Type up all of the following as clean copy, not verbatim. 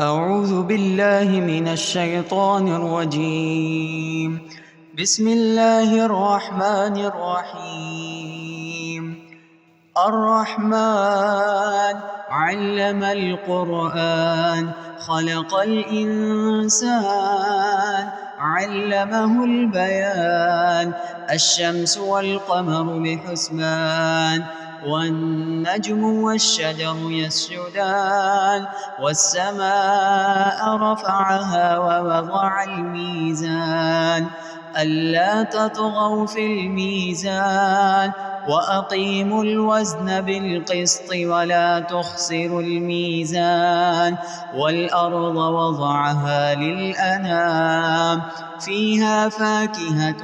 أعوذ بالله من الشيطان الرجيم. بسم الله الرحمن الرحيم. الرحمن علم القرآن خلق الإنسان علمه البيان الشمس والقمر بحسبان والنجم والشجر يسجدان والسماء رفعها ووضع الميزان ألا تطغوا في الميزان وأقيموا الوزن بالقسط ولا تخسروا الميزان والأرض وضعها للأنام فيها فاكهة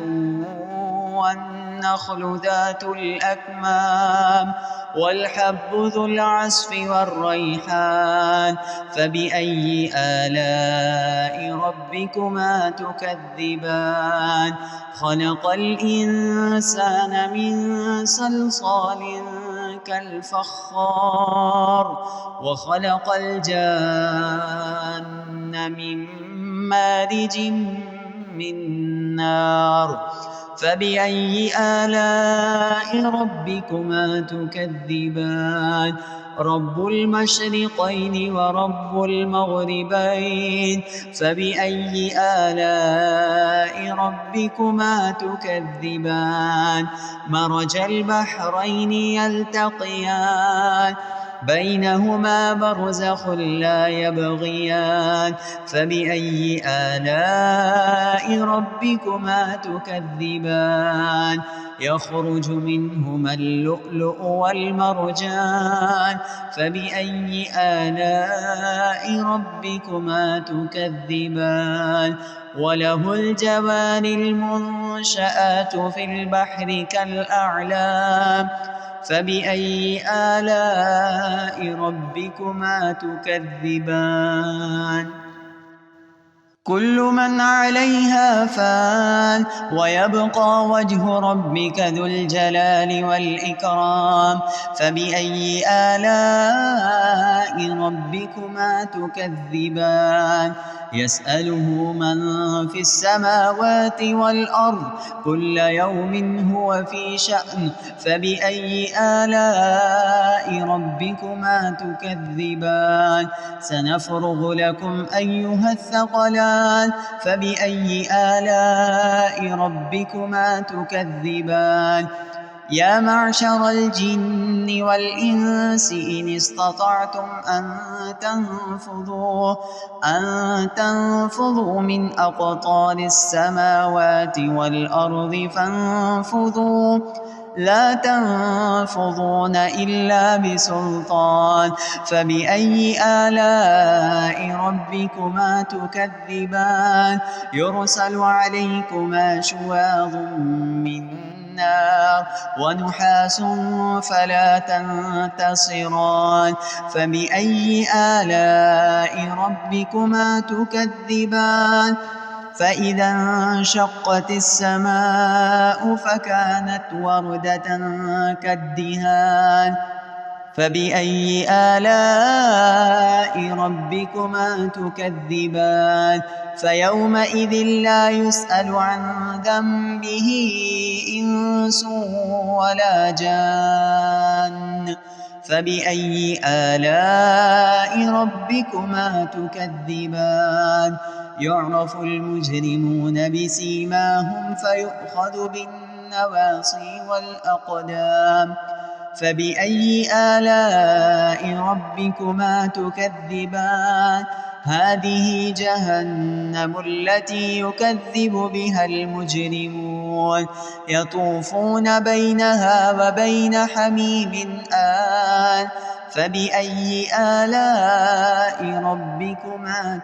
والنخل ذات الأكمام والحب ذو العصف والريحان فبأي آلاء ربكما تكذبان خلق الإنسان من صلصال كالفخار وخلق الجان من مارج من نار فبأي آلاء ربكما تكذبان رب المشرقين ورب المغربين فبأي آلاء ربكما تكذبان مرج البحرين يلتقيان بينهما برزخ لا يبغيان فبأي آلاء ربكما تكذبان يخرج منهما اللؤلؤ والمرجان فبأي آلاء ربكما تكذبان وله الجوار المنشآت في البحر كالأعلام فبأي آلاء ربكما تكذبان كل من عليها فان ويبقى وجه ربك ذو الجلال والإكرام فبأي آلاء ربكما تكذبان يسأله من في السماوات والأرض كل يوم هو في شأن فبأي آلاء ربكما تكذبان سنفرغ لكم أيها الثقلان فبأي آلاء ربكما تكذبان يا معشر الجن والإنس إن استطعتم أن تنفذوا من أقطار السماوات والأرض فانفذوا لا تنفذون إلا بسلطان فبأي آلاء ربكما تكذبان يرسل عليكما شواظ من نار ونحاس فلا تنتصران فبأي آلاء ربكما تكذبان فإذا انشقت السماء فكانت وردة كالدهان فبأي آلاء ربكما تكذبان فيومئذ لا يسأل عن ذنبه إنس ولا جان فبأي آلاء ربكما تكذبان يعرف المجرمون بسيماهم فيؤخذ بالنواصي والأقدام فبأي آلاء ربكما تكذبان هذه جهنم التي يكذب بها المجرمون يطوفون بينها وبين حميم آن فبأي آلاء ربكما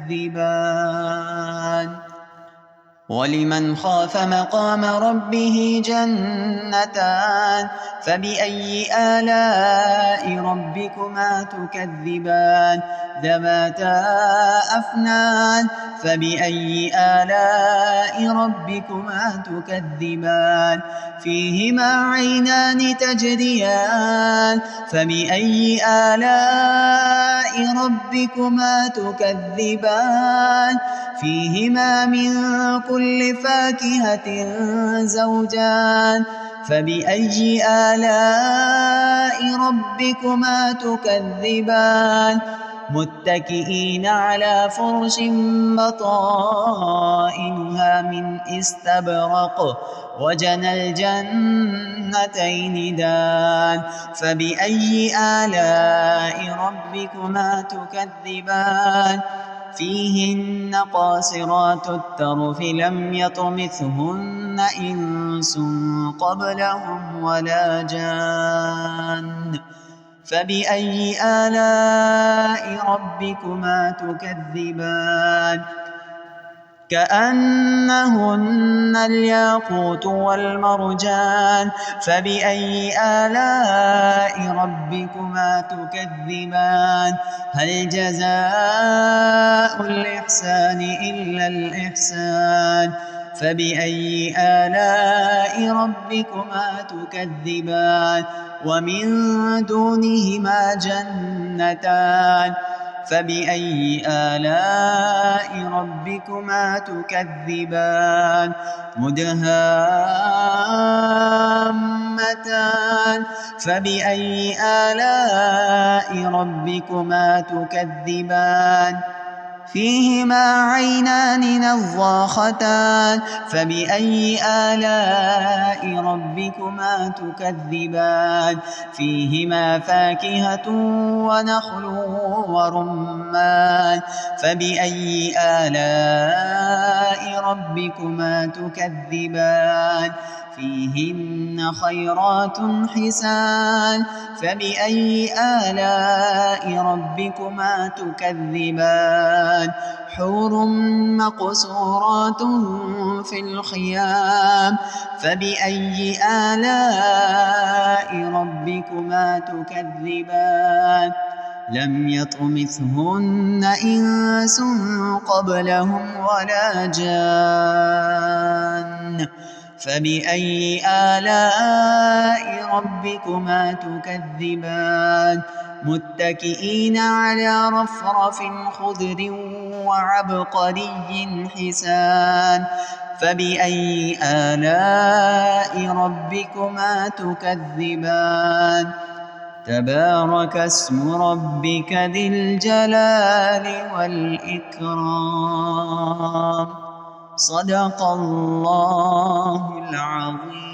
تكذبان ولمن خاف مقام ربه جنتان فبأي آلاء ربكما تكذبان ذواتا أفنان فبأي آلاء ربكما تكذبان فيهما عينان تجريان فبأي آلاء ربكما تكذبان فيهما من كل فاكهة زوجان فبأي آلاء ربكما تكذبان متكئين على فرش بطائنها من استبرق وجنى الجنتين دان فبأي آلاء ربكما تكذبان فيهن قاصرات الطرف لم يطمثهن إنس قبلهم ولا جان فبأي آلاء ربكما تكذبان كأنهن الياقوت والمرجان فبأي آلاء ربكما تكذبان هل جزاء الإحسان إلا الإحسان فبأي آلاء ربكما تكذبان ومن دونهما جنتان فبأي آلاء ربكما تكذبان مدهامتان فبأي آلاء ربكما تكذبان فيهما عينان نضاختان فبأي آلاء ربكما تكذبان فيهما فاكهة ونخل ورمان فبأي آلاء ربكما تكذبان فيهن خيرات حسان فبأي آلاء ربكما تكذبان حور مقصورات في الخيام فبأي آلاء ربكما تكذبان لم يطمثهن إنس قبلهم ولا جان فبأي آلاء ربكما تكذبان متكئين على رفرف خضر وعبقري حسان فبأي آلاء ربكما تكذبان تبارك اسم ربك ذي الجلال والإكرام صدق الله العظيم.